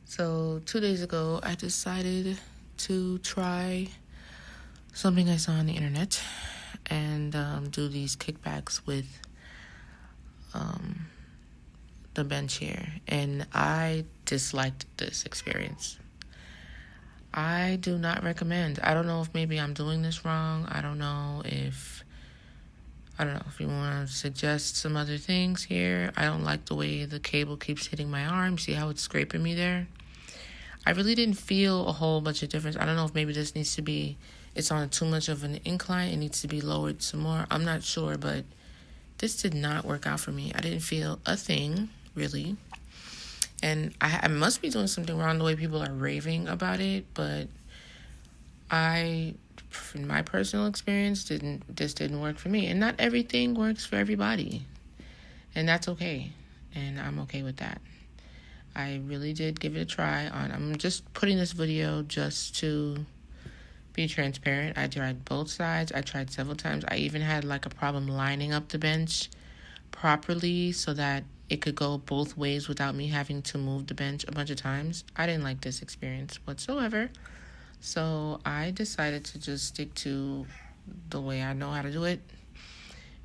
So 2 days ago, I decided to try something I saw on the internet and do these kickbacks with the bench here. And I disliked this experience. I do not recommend. I don't know if maybe I'm doing this wrong. I don't know if you want to suggest some other things here. I don't like the way the cable keeps hitting my arm. See how it's scraping me there? I really didn't feel a whole bunch of difference. I don't know if maybe this needs to be, it's on too much of an incline. It needs to be lowered some more. I'm not sure, but this did not work out for me. I didn't feel a thing, really. And I must be doing something wrong the way people are raving about it, but in my personal experience, this didn't work for me. And not everything works for everybody. And that's okay. And I'm okay with that. I really did give it a try I'm just putting this video just to be transparent. I tried both sides. I tried several times. I even had like a problem lining up the bench properly so that it could go both ways without me having to move the bench a bunch of times. I didn't like this experience whatsoever. So I decided to just stick to the way I know how to do it.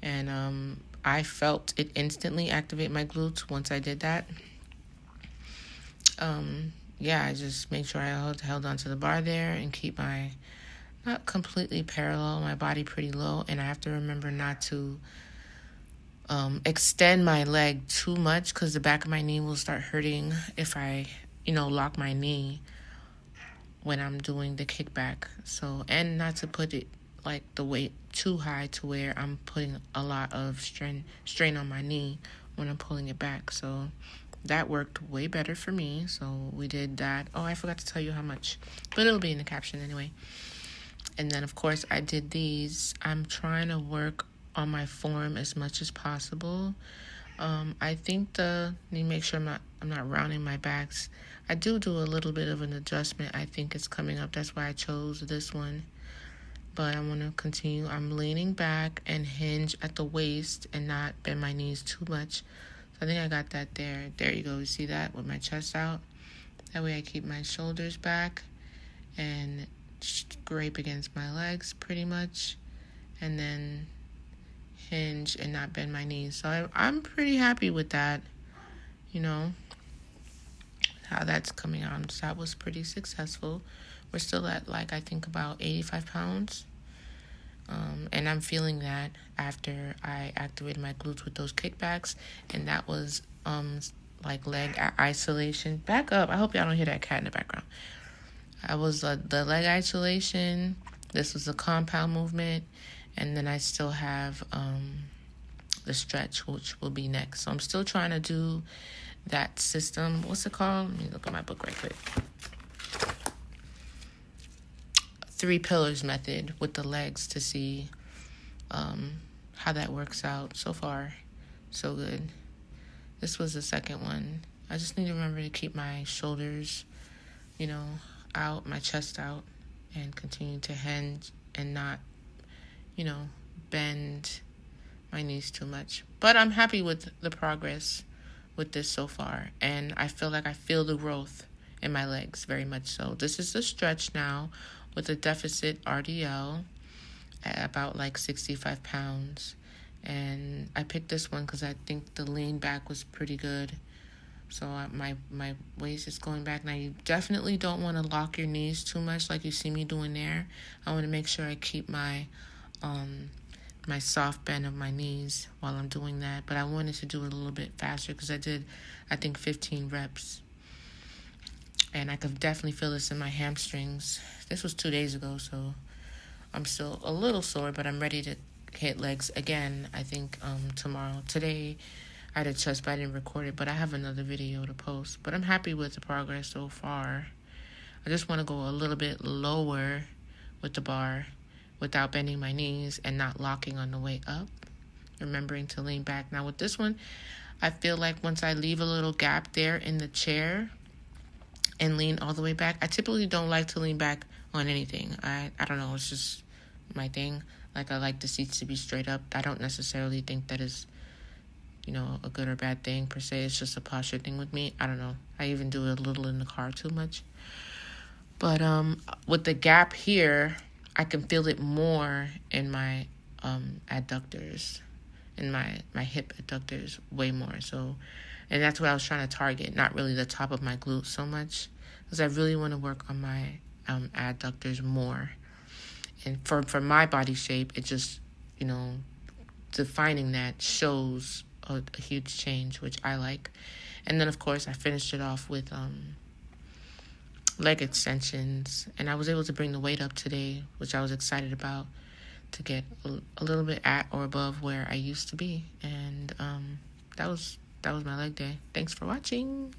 And I felt it instantly activate my glutes once I did that. I just made sure I held onto the bar there and keep my, not completely parallel, my body pretty low. And I have to remember not to extend my leg too much because the back of my knee will start hurting if I, lock my knee when I'm doing the kickback. So, and not to put it like the weight too high to where I'm putting a lot of strain on my knee when I'm pulling it back. So that worked way better for me. So we did that. Oh, I forgot to tell you how much, but it'll be in the caption anyway. And then, of course, I did these. I'm trying to work on my form as much as possible. I think need to make sure I'm not rounding my backs. I do a little bit of an adjustment. I think it's coming up. That's why I chose this one. But I'm going to continue. I'm leaning back and hinge at the waist and not bend my knees too much. I think I got that there. There you go. You see that with my chest out? That way I keep my shoulders back and scrape against my legs pretty much. And then hinge and not bend my knees. So I'm pretty happy with that. How that's coming out. So that was pretty successful. We're still at I think about 85 pounds. And I'm feeling that after I activated my glutes with those kickbacks. And that was leg isolation. Back up. I hope y'all don't hear that cat in the background. I was the leg isolation. This was the compound movement. And then I still have the stretch, which will be next. So I'm still trying to do that system. What's it called? Let me look at my book right quick. 3 pillars method with the legs to see how that works out. So far, so good. This was the second one. I just need to remember to keep my shoulders, out, my chest out, and continue to hinge and not, bend my knees too much. But I'm happy with the progress with this so far. And I feel like I feel the growth in my legs very much so. This is the stretch now with a deficit RDL at about 65 pounds. And I picked this one because I think the lean back was pretty good. So my waist is going back. Now, you definitely don't want to lock your knees too much like you see me doing there. I want to make sure I keep my my soft bend of my knees while I'm doing that. But I wanted to do it a little bit faster because I did, I think, 15 reps. And I could definitely feel this in my hamstrings. This was 2 days ago, so I'm still a little sore, but I'm ready to hit legs again, I think, tomorrow. Today, I did chest, but I didn't record it, but I have another video to post. But I'm happy with the progress so far. I just want to go a little bit lower with the bar without bending my knees and not locking on the way up. Remembering to lean back. Now, with this one, I feel like once I leave a little gap there in the chair and lean all the way back, I typically don't like to lean back on anything. I don't know, it's just my thing. I like the seats to be straight up. I don't necessarily think that is a good or bad thing per se. It's just a posture thing with me. I don't know. I even do it a little in the car too much. But with the gap here, I can feel it more in my adductors, in my hip adductors way more. So, and that's what I was trying to target, not really the top of my glutes so much, because I really want to work on my adductors more. And for my body shape, it just, defining that shows a huge change, which I like. And then, of course, I finished it off with leg extensions, and I was able to bring the weight up today, which I was excited about, to get a little bit at or above where I used to be. And that was my leg day. Thanks for watching.